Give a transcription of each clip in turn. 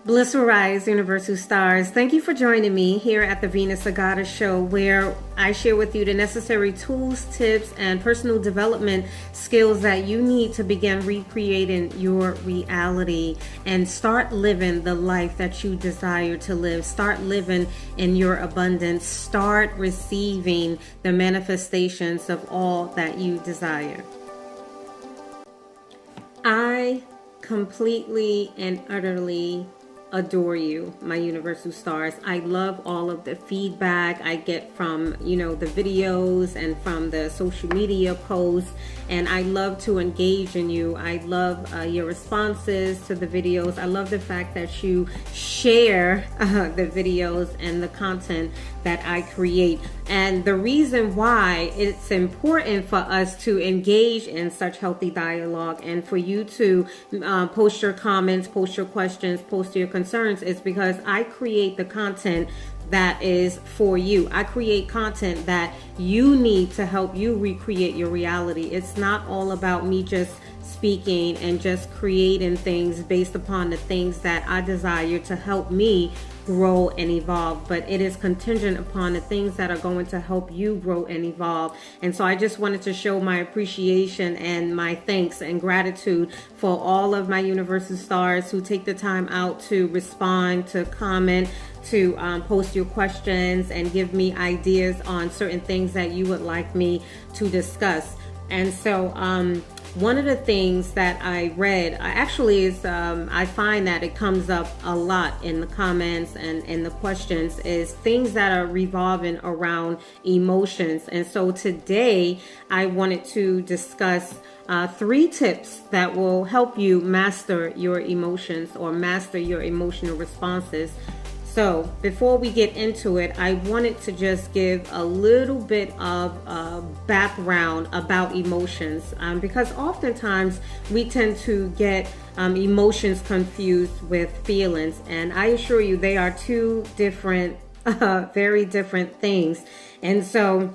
Bliss will rise, universal stars. Thank you for joining me here at the Venus Agata Show, where I share with you the necessary tools, tips, and personal development skills that you need to begin recreating your reality and start living the life that you desire to live. Start living in your abundance. Start receiving the manifestations of all that you desire. I completely and utterly adore you, my universal stars. I love all of the feedback I get from, the videos and from the social media posts, and I love to engage in you. I love your responses to the videos. I love the fact that you share the videos and the content that I create. And the reason why it's important for us to engage in such healthy dialogue and for you to post your comments, post your questions, post your concerns is because I create the content that is for you. I create content that you need to help you recreate your reality. It's not all about me just speaking and just creating things based upon the things that I desire to help me grow and evolve, but it is contingent upon the things that are going to help you grow and evolve. And so I just wanted to show my appreciation and my thanks and gratitude for all of my universal stars who take the time out to respond, to comment, to post your questions and give me ideas on certain things that you would like me to discuss. And so one of the things that I read actually is I find that it comes up a lot in the comments and in the questions is things that are revolving around emotions. And so today I wanted to discuss 3 tips that will help you master your emotions or master your emotional responses. So before we get into it, I wanted to just give a little bit of background about emotions because oftentimes we tend to get emotions confused with feelings. And I assure you they are 2 different, very different things. And so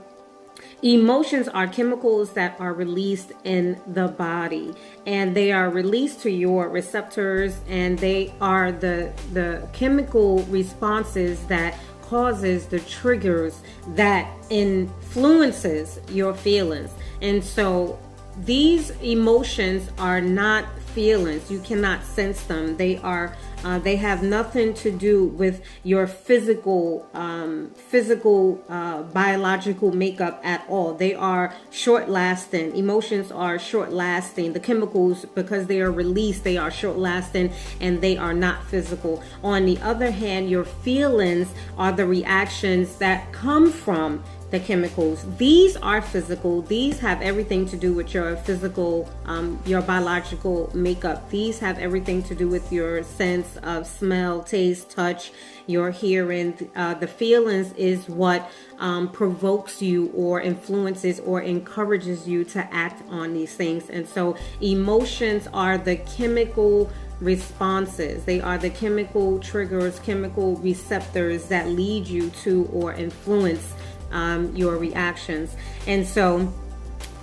emotions are chemicals that are released in the body, and they are released to your receptors, and they are the chemical responses that causes the triggers that influences your feelings. And so these emotions are not feelings. You cannot sense them. They are they have nothing to do with your physical biological makeup at all. They are short lasting. Emotions are short lasting. The chemicals, because they are released, they are short lasting and they are not physical. On the other hand, your feelings are the reactions that come from the chemicals. These are physical. These have everything to do with your physical, your biological makeup. These have everything to do with your sense of smell, taste, touch, your hearing. The feelings is what provokes you or influences or encourages you to act on these things. And so emotions are the chemical responses. They are the chemical triggers, chemical receptors that lead you to or influence your reactions. And so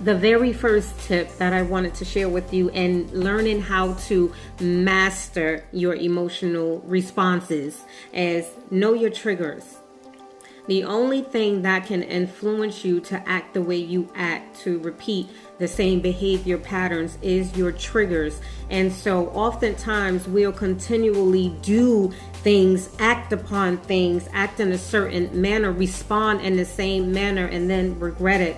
the very first tip that I wanted to share with you in learning how to master your emotional responses is know your triggers. The only thing that can influence you to act the way you act, to repeat the same behavior patterns, is your triggers. And so oftentimes we'll continually do things, act upon things, act in a certain manner, respond in the same manner, and then regret it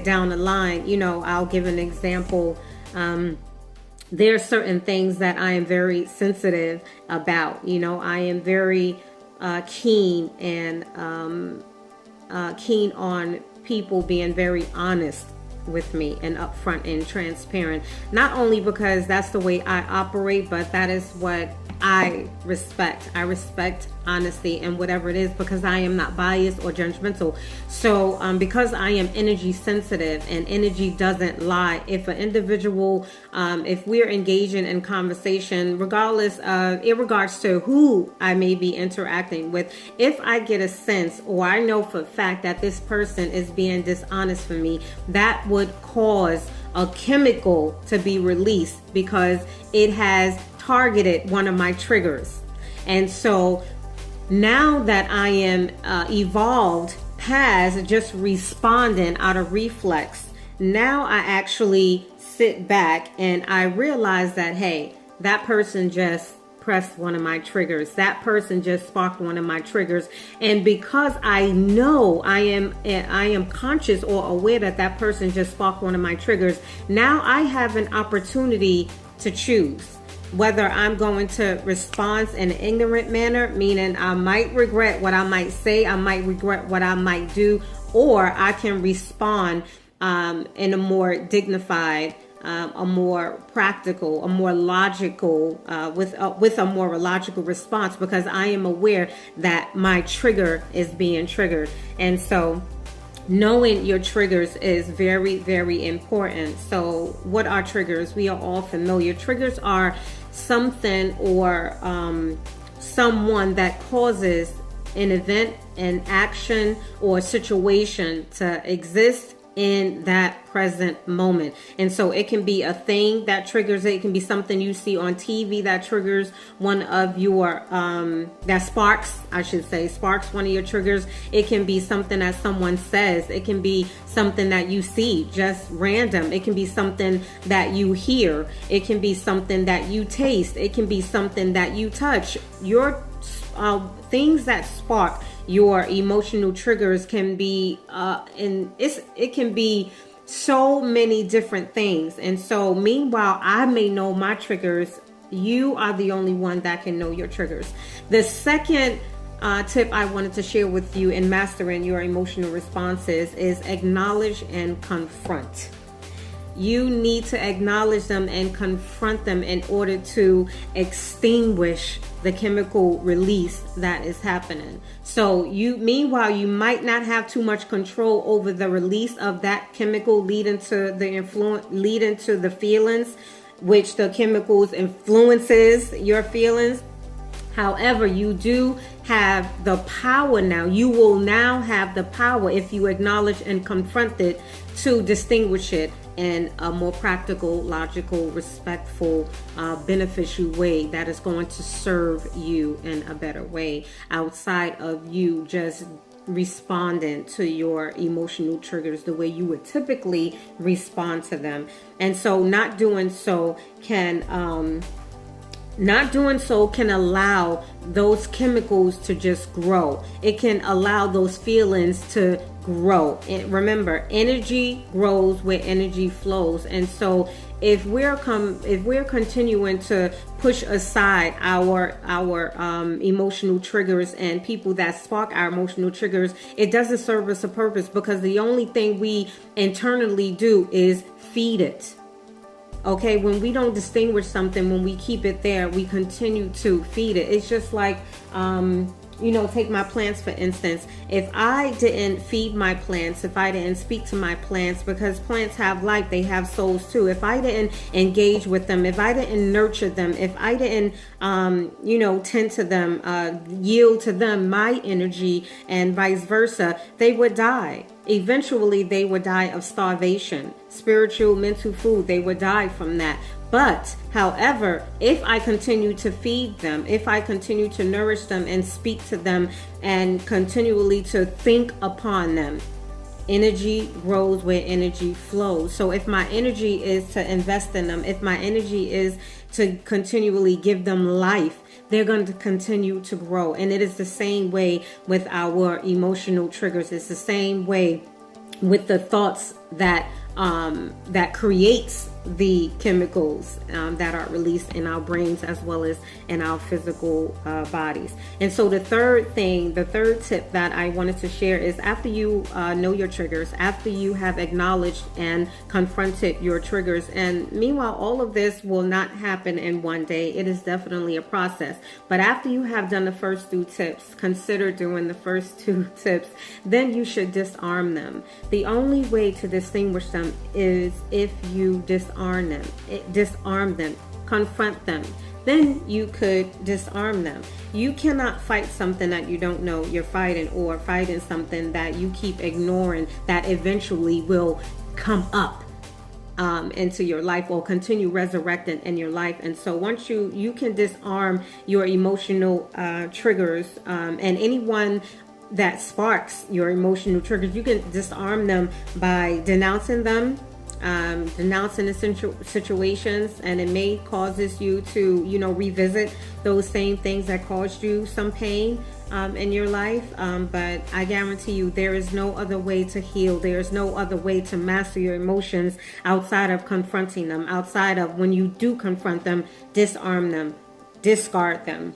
down the line. I'll give an example. There are certain things that I am very sensitive about. I am very keen on people being very honest with me and upfront and transparent. Not only because that's the way I operate, but that is what I respect. I respect honesty and whatever it is, because I am not biased or judgmental. So because I am energy sensitive and energy doesn't lie, if an individual, if we're engaging in conversation, regardless of, in regards to who I may be interacting with, if I get a sense or I know for a fact that this person is being dishonest for me, that would cause a chemical to be released because it has targeted one of my triggers. And so now that I am evolved past just responding out of reflex, now I actually sit back and I realize that, hey, that person just pressed one of my triggers. That person just sparked one of my triggers. And because I know I am conscious or aware that that person just sparked one of my triggers, now I have an opportunity to choose whether I'm going to respond in an ignorant manner, meaning I might regret what I might say, I might regret what I might do, or I can respond in a more dignified, a more practical, a more logical, with a more logical response, because I am aware that my trigger is being triggered. And so knowing your triggers is very, very important. So what are triggers? We are all familiar. Triggers are something or someone that causes an event, an action, or situation to exist in that present moment. And so it can be a thing that triggers it. It can be something you see on TV that triggers one of your, that sparks one of your triggers. It can be something that someone says. It can be something that you see, just random. It can be something that you hear. It can be something that you taste. It can be something that you touch. Your things that spark your emotional triggers can be it can be so many different things. And so meanwhile, I may know my triggers, you are the only one that can know your triggers. The second tip I wanted to share with you in mastering your emotional responses is acknowledge and confront. You need to acknowledge them and confront them in order to extinguish the chemical release that is happening. So meanwhile, you might not have too much control over the release of that chemical leading to the feelings, which the chemicals influences your feelings. However, you do have the power now. You will now have the power, if you acknowledge and confront it, to distinguish it in a more practical, logical, respectful, beneficial way that is going to serve you in a better way, outside of you just responding to your emotional triggers the way you would typically respond to them. And so not doing so can allow those chemicals to just grow. It can allow those feelings to grow. And remember, energy grows where energy flows. And so if we're continuing to push aside our emotional triggers and people that spark our emotional triggers, it doesn't serve us a purpose, because the only thing we internally do is feed it. Okay, when we don't distinguish something, when we keep it there, we continue to feed it. It's just like, take my plants, for instance. If I didn't feed my plants, if I didn't speak to my plants, because plants have life, they have souls too. If I didn't engage with them, if I didn't nurture them, if I didn't, tend to them, yield to them my energy and vice versa, they would die. Eventually, they would die of starvation, spiritual, mental food. They would die from that. But, however, if I continue to feed them, if I continue to nourish them and speak to them and continually to think upon them, energy grows where energy flows. So if my energy is to invest in them, if my energy is to continually give them life, they're going to continue to grow. And it is the same way with our emotional triggers. It's the same way with the thoughts that creates the chemicals that are released in our brains as well as in our physical bodies. And so the third tip that I wanted to share is, after you know your triggers, after you have acknowledged and confronted your triggers, and meanwhile, all of this will not happen in one day. It is definitely a process. But after you have done the first 2 tips, consider doing the first 2 tips, then you should disarm them. The only way to distinguish them is if you disarm them, confront them. Then you could disarm them. You cannot fight something that you don't know you're fighting, or fighting something that you keep ignoring that eventually will come up. into your life, or continue resurrecting in your life. And so once you can disarm your emotional triggers, and anyone that sparks your emotional triggers, you can disarm them by denouncing them, denouncing the situations, and it may causes you to, revisit those same things that caused you some pain in your life. But I guarantee you, there is no other way to heal. There is no other way to master your emotions outside of confronting them, outside of, when you do confront them, disarm them, discard them.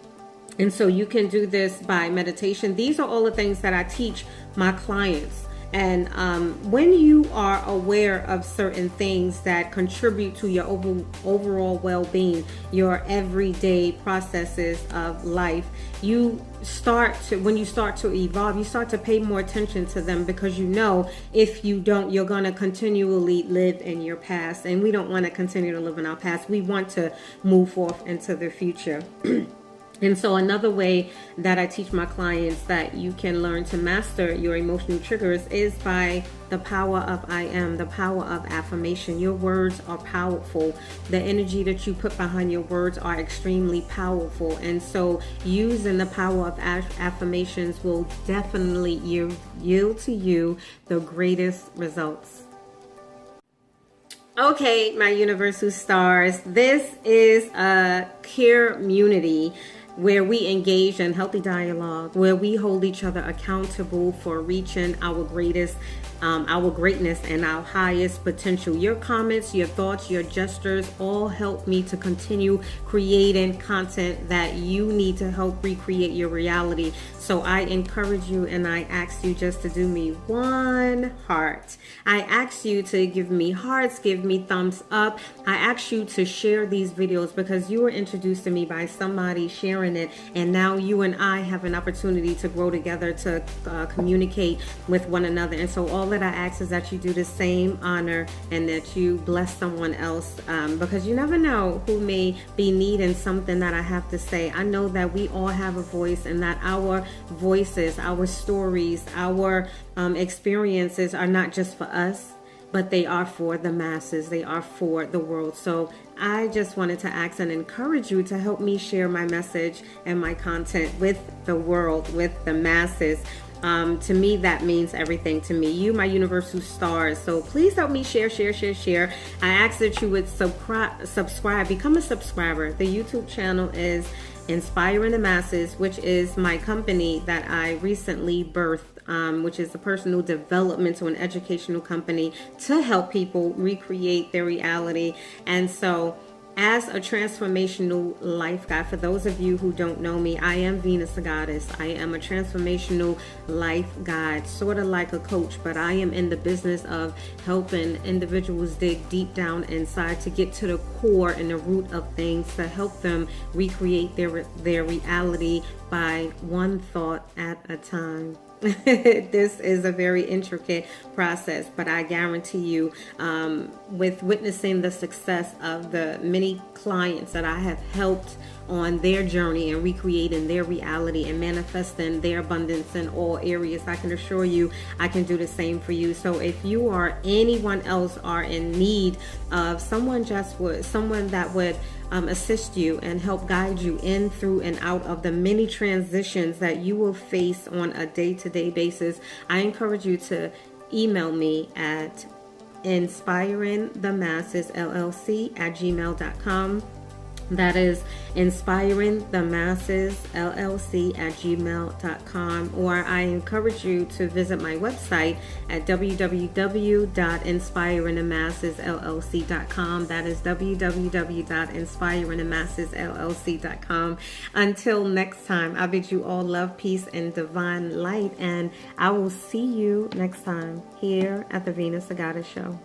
And so you can do this by meditation. These are all the things that I teach my clients. And when you are aware of certain things that contribute to your overall well-being, your everyday processes of life, when you start to evolve, you start to pay more attention to them, because if you don't, you're going to continually live in your past. And we don't want to continue to live in our past. We want to move forth into the future. And so another way that I teach my clients that you can learn to master your emotional triggers is by the power of I am, the power of affirmation. Your words are powerful. The energy that you put behind your words are extremely powerful. And so using the power of affirmations will definitely yield to you the greatest results. Okay, my universal stars, this is a community where we engage in healthy dialogue, where we hold each other accountable for reaching our greatness and our highest potential. Your comments, your thoughts, your gestures all help me to continue creating content that you need to help recreate your reality. So I encourage you, and I ask you just to do me one heart. I ask you to give me hearts, give me thumbs up. I ask you to share these videos, because you were introduced to me by somebody sharing it, and now you and I have an opportunity to grow together, to communicate with one another. And so all that I ask is that you do the same honor, and that you bless someone else, because you never know who may be needing something that I have to say. I know that we all have a voice, and that our voices, our stories, our experiences are not just for us, but they are for the masses. They are for the world. So I just wanted to ask and encourage you to help me share my message and my content with the world, with the masses. To me, that means everything to me. You, my universal stars. So please help me share. I ask that you would subscribe, become a subscriber. The YouTube channel is Inspiring the Masses, which is my company that I recently birthed, which is a personal developmental and educational company to help people recreate their reality. And so, as a transformational life guide, for those of you who don't know me, I am Venus the Goddess. I am a transformational life guide, sort of like a coach, but I am in the business of helping individuals dig deep down inside to get to the core and the root of things, to help them recreate their reality by one thought at a time. This is a very intricate process, but I guarantee you, with witnessing the success of the many clients that I have helped on their journey and recreating their reality and manifesting their abundance in all areas, I can assure you I can do the same for you. So if you or anyone else are in need of someone that would assist you and help guide you in, through, and out of the many transitions that you will face on a day-to-day basis, I encourage you to email me at inspiringthemassesllc@gmail.com. That is inspiringthemassesllc@gmail.com. Or I encourage you to visit my website at www.inspiringthemassesllc.com. That is www.inspiringthemassesllc.com. Until next time, I bid you all love, peace, and divine light, and I will see you next time here at the Venus the Goddess Show.